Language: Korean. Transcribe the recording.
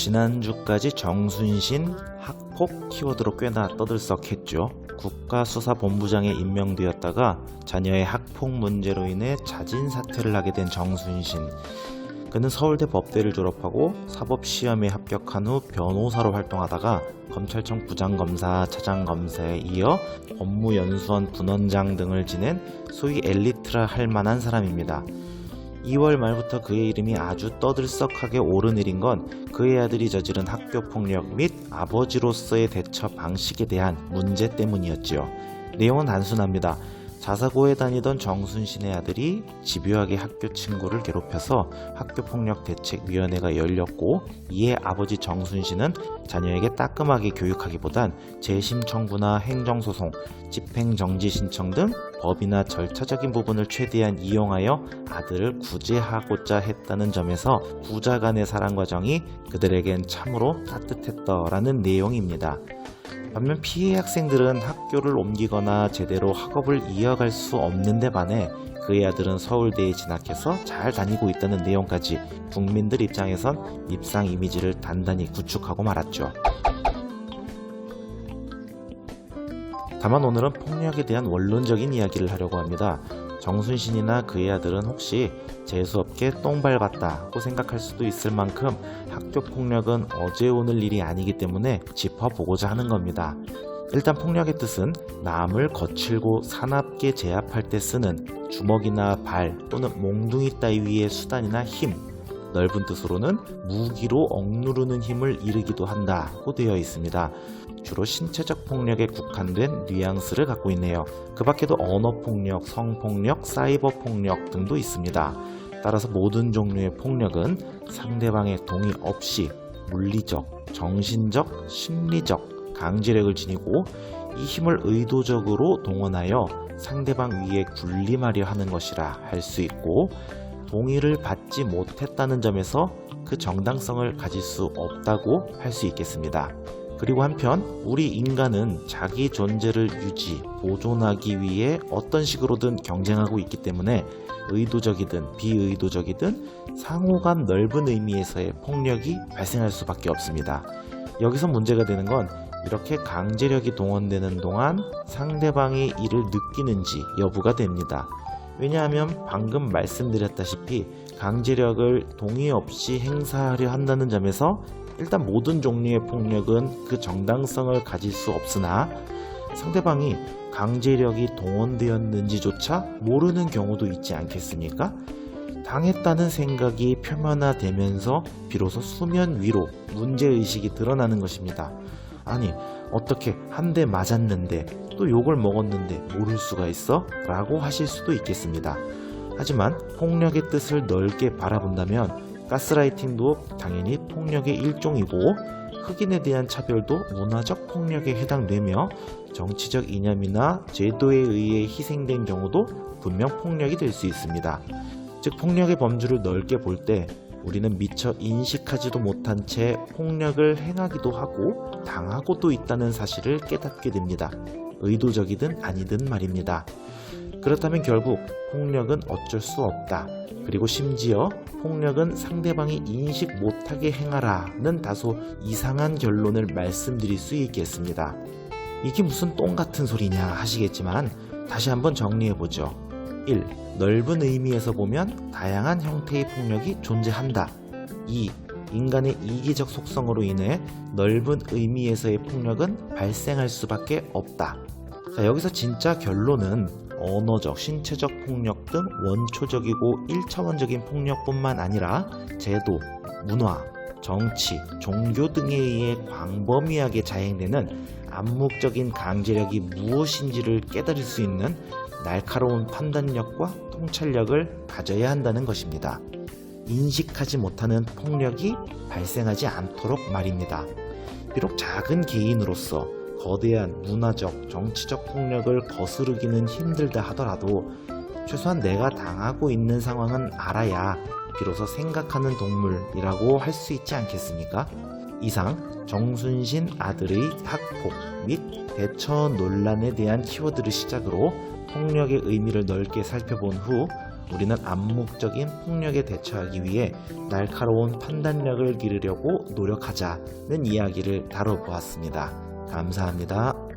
지난주까지 정순신 학폭 키워드로 꽤나 떠들썩했죠. 국가수사본부장에 임명되었다가 자녀의 학폭 문제로 인해 자진 사퇴를 하게 된 정순신. 그는 서울대 법대를 졸업하고 사법시험에 합격한 후 변호사로 활동하다가 검찰청 부장검사, 차장검사에 이어 법무연수원 분원장 등을 지낸 소위 엘리트라 할 만한 사람입니다. 2월 말부터 그의 이름이 아주 떠들썩하게 오르내린 건 그의 아들이 저지른 학교폭력 및 아버지로서의 대처 방식에 대한 문제 때문이었지요. 내용은 단순합니다. 자사고에 다니던 정순신의 아들이 집요하게 학교 친구를 괴롭혀서 학교폭력대책위원회가 열렸고, 이에 아버지 정순신은 자녀에게 따끔하게 교육하기보단 재심 청구나 행정소송, 집행정지 신청 등 법이나 절차적인 부분을 최대한 이용하여 아들을 구제하고자 했다는 점에서 부자 간의 사랑 과정이 그들에겐 참으로 따뜻했더라는 내용입니다. 반면 피해 학생들은 학교를 옮기거나 제대로 학업을 이어갈 수 없는 데 반해 그의 아들은 서울대에 진학해서 잘 다니고 있다는 내용까지 국민들 입장에선 밉상 이미지를 단단히 구축하고 말았죠. 다만 오늘은 폭력에 대한 원론적인 이야기를 하려고 합니다. 정순신이나 그의 아들은 혹시 재수없게 똥 밟았다고 생각할 수도 있을 만큼 학교폭력은 어제 오늘 일이 아니기 때문에 짚어보고자 하는 겁니다. 일단 폭력의 뜻은 남을 거칠고 사납게 제압할 때 쓰는 주먹이나 발 또는 몽둥이 따위의 수단이나 힘, 넓은 뜻으로는 무기로 억누르는 힘을 이르기도 한다고 되어 있습니다. 주로 신체적 폭력에 국한된 뉘앙스를 갖고 있네요. 그 밖에도 언어폭력, 성폭력, 사이버폭력 등도 있습니다. 따라서 모든 종류의 폭력은 상대방의 동의 없이 물리적, 정신적, 심리적 강제력을 지니고 이 힘을 의도적으로 동원하여 상대방 위에 군림하려 하는 것이라 할 수 있고, 동의를 받지 못했다는 점에서 그 정당성을 가질 수 없다고 할 수 있겠습니다. 그리고 한편 우리 인간은 자기 존재를 유지, 보존하기 위해 어떤 식으로든 경쟁하고 있기 때문에 의도적이든 비의도적이든 상호간 넓은 의미에서의 폭력이 발생할 수밖에 없습니다. 여기서 문제가 되는 건 이렇게 강제력이 동원되는 동안 상대방이 이를 느끼는지 여부가 됩니다. 왜냐하면 방금 말씀드렸다시피 강제력을 동의 없이 행사하려 한다는 점에서 일단 모든 종류의 폭력은 그 정당성을 가질 수 없으나 상대방이 강제력이 동원되었는지조차 모르는 경우도 있지 않겠습니까? 당했다는 생각이 표면화되면서 비로소 수면 위로 문제의식이 드러나는 것입니다. 아니, 어떻게 한 대 맞았는데 또 욕을 먹었는데 모를 수가 있어? 라고 하실 수도 있겠습니다. 하지만 폭력의 뜻을 넓게 바라본다면 가스라이팅도 당연히 폭력의 일종이고, 흑인에 대한 차별도 문화적 폭력에 해당되며 정치적 이념이나 제도에 의해 희생된 경우도 분명 폭력이 될 수 있습니다. 즉 폭력의 범주를 넓게 볼 때 우리는 미처 인식하지도 못한 채 폭력을 행하기도 하고 당하고도 있다는 사실을 깨닫게 됩니다. 의도적이든 아니든 말입니다. 그렇다면 결국 폭력은 어쩔 수 없다. 그리고 심지어 폭력은 상대방이 인식 못하게 행하라는 다소 이상한 결론을 말씀드릴 수 있겠습니다. 이게 무슨 똥 같은 소리냐 하시겠지만 다시 한번 정리해보죠. 1. 넓은 의미에서 보면 다양한 형태의 폭력이 존재한다. 2. 인간의 이기적 속성으로 인해 넓은 의미에서의 폭력은 발생할 수밖에 없다. 자, 여기서 진짜 결론은 언어적, 신체적 폭력 등 원초적이고 1차원적인 폭력뿐만 아니라 제도, 문화, 정치, 종교 등에 의해 광범위하게 자행되는 암묵적인 강제력이 무엇인지를 깨달을 수 있는 날카로운 판단력과 통찰력을 가져야 한다는 것입니다. 인식하지 못하는 폭력이 발생하지 않도록 말입니다. 비록 작은 개인으로서 거대한 문화적, 정치적 폭력을 거스르기는 힘들다 하더라도 최소한 내가 당하고 있는 상황은 알아야 비로소 생각하는 동물이라고 할 수 있지 않겠습니까? 이상 정순신 아들의 학폭 및 대처 논란에 대한 키워드를 시작으로 폭력의 의미를 넓게 살펴본 후 우리는 암묵적인 폭력에 대처하기 위해 날카로운 판단력을 기르려고 노력하자는 이야기를 다뤄보았습니다. 감사합니다.